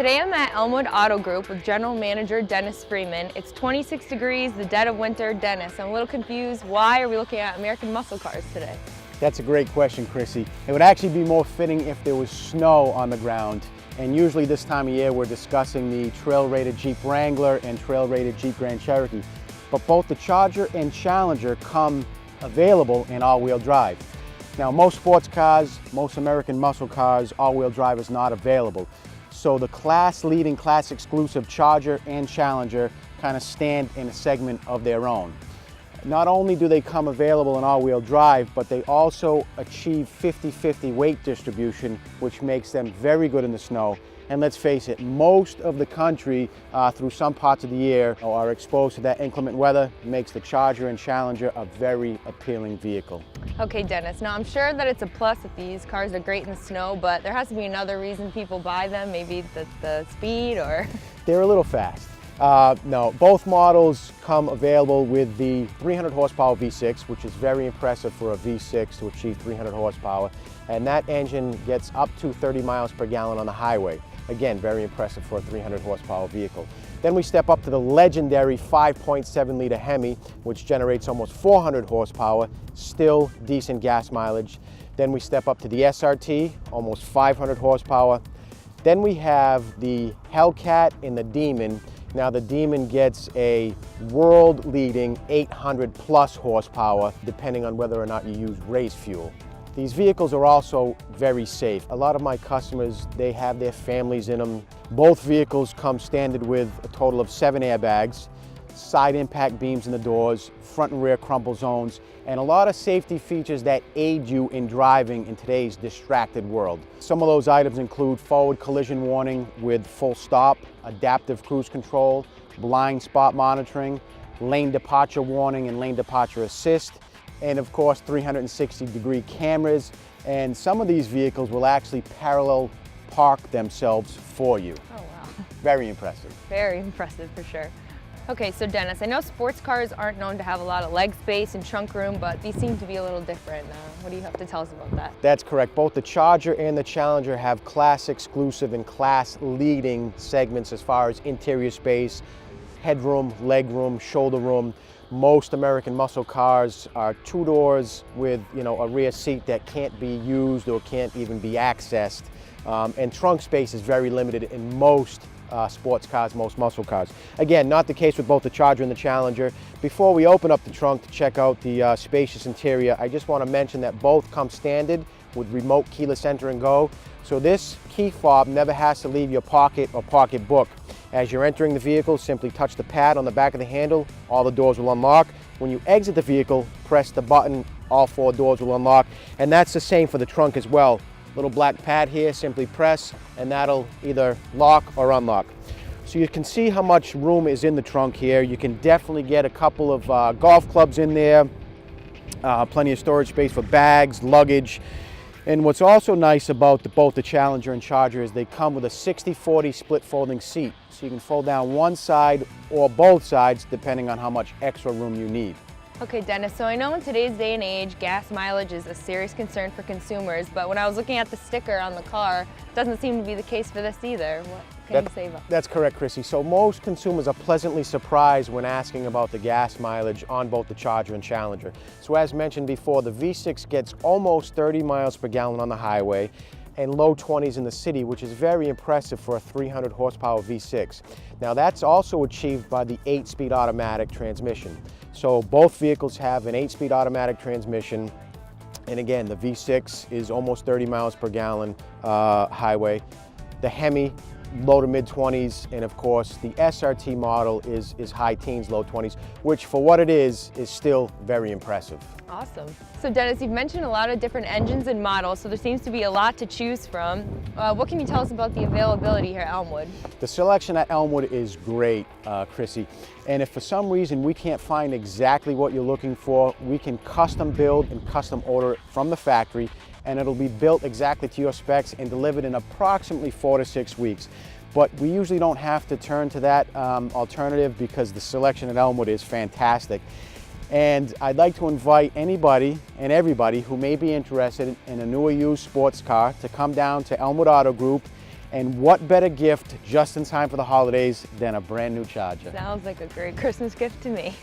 Today I'm at Elmwood Auto Group with General Manager Dennis Freeman. It's 26 degrees, the dead of winter. Dennis, I'm a little confused. Why are we looking at American muscle cars today? That's a great question, Chrissy. It would actually be more fitting if there was snow on the ground. And usually this time of year we're discussing the trail-rated Jeep Wrangler and trail-rated Jeep Grand Cherokee. But both the Charger and Challenger come available in all-wheel drive. Now most sports cars, most American muscle cars, all-wheel drive is not available. So the class-leading, class-exclusive Charger and Challenger kind of stand in a segment of their own. Not only do they come available in all-wheel drive, but they also achieve 50-50 weight distribution, which makes them very good in the snow. And let's face it, most of the country through some parts of the year are exposed to that inclement weather. It makes the Charger and Challenger a very appealing vehicle. Okay, Dennis, now I'm sure that it's a plus that these cars are great in the snow, but there has to be another reason people buy them, maybe the speed or... They're a little fast. No, both models come available with the 300 horsepower V6, which is very impressive for a V6 to achieve 300 horsepower. And that engine gets up to 30 miles per gallon on the highway. Again, very impressive for a 300 horsepower vehicle. Then we step up to the legendary 5.7 liter Hemi, which generates almost 400 horsepower, still decent gas mileage. Then we step up to the SRT, almost 500 horsepower. Then we have the Hellcat and the Demon. Now the Demon gets a world-leading 800 plus horsepower, depending on whether or not you use race fuel. These vehicles are also very safe. A lot of my customers, they have their families in them. Both vehicles come standard with a total of 7 airbags, side impact beams in the doors, front and rear crumple zones, and a lot of safety features that aid you in driving in today's distracted world. Some of those items include forward collision warning with full stop, adaptive cruise control, blind spot monitoring, lane departure warning and lane departure assist, and of course 360-degree cameras. And some of these vehicles will actually parallel park themselves for you. Oh wow. Very impressive. Very impressive for sure. Okay, so Dennis, I know sports cars aren't known to have a lot of leg space and trunk room, but these seem to be a little different. What do you have to tell us about that? That's correct. Both the Charger and the Challenger have class-exclusive and class-leading segments as far as interior space, headroom, leg room, shoulder room. Most American muscle cars are 2 doors with, a rear seat that can't be used or can't even be accessed. And trunk space is very limited in most sports cars, most muscle cars. Again, not the case with both the Charger and the Challenger. Before we open up the trunk to check out the spacious interior, I just want to mention that both come standard with remote keyless enter and go. So this key fob never has to leave your pocket or pocketbook. As you're entering the vehicle, simply touch the pad on the back of the handle, all the doors will unlock. When you exit the vehicle, press the button, all 4 doors will unlock. And that's the same for the trunk as well. Little black pad here, simply press, and that'll either lock or unlock. So you can see how much room is in the trunk here. You can definitely get a couple of golf clubs in there, plenty of storage space for bags, luggage. And what's also nice about both the Challenger and Charger is they come with a 60-40 split folding seat. So you can fold down one side or both sides depending on how much extra room you need. Okay, Dennis, so I know in today's day and age, gas mileage is a serious concern for consumers, but when I was looking at the sticker on the car, it doesn't seem to be the case for this either. What can you say about that? That's correct, Chrissy. So most consumers are pleasantly surprised when asking about the gas mileage on both the Charger and Challenger. So as mentioned before, the V6 gets almost 30 miles per gallon on the highway and low 20s in the city, which is very impressive for a 300 horsepower V6. Now that's also achieved by the 8-speed automatic transmission. So both vehicles have an 8-speed automatic transmission. And again, the V6 is almost 30 miles per gallon highway. The Hemi, low to mid 20s, and of course the SRT model is high teens, low 20s, which for what it is still very impressive. Awesome. So Dennis, you've mentioned a lot of different engines and models, so there seems to be a lot to choose from. What can you tell us about the availability here at Elmwood? The selection at Elmwood is great, Chrissy. And if for some reason we can't find exactly what you're looking for, we can custom build and custom order it from the factory, and it'll be built exactly to your specs and delivered in approximately 4 to 6 weeks. But we usually don't have to turn to that alternative because the selection at Elmwood is fantastic. And I'd like to invite anybody and everybody who may be interested in a new or used sports car to come down to Elmwood Auto Group And what better gift just in time for the holidays than a brand new Charger? Sounds like a great Christmas gift to me.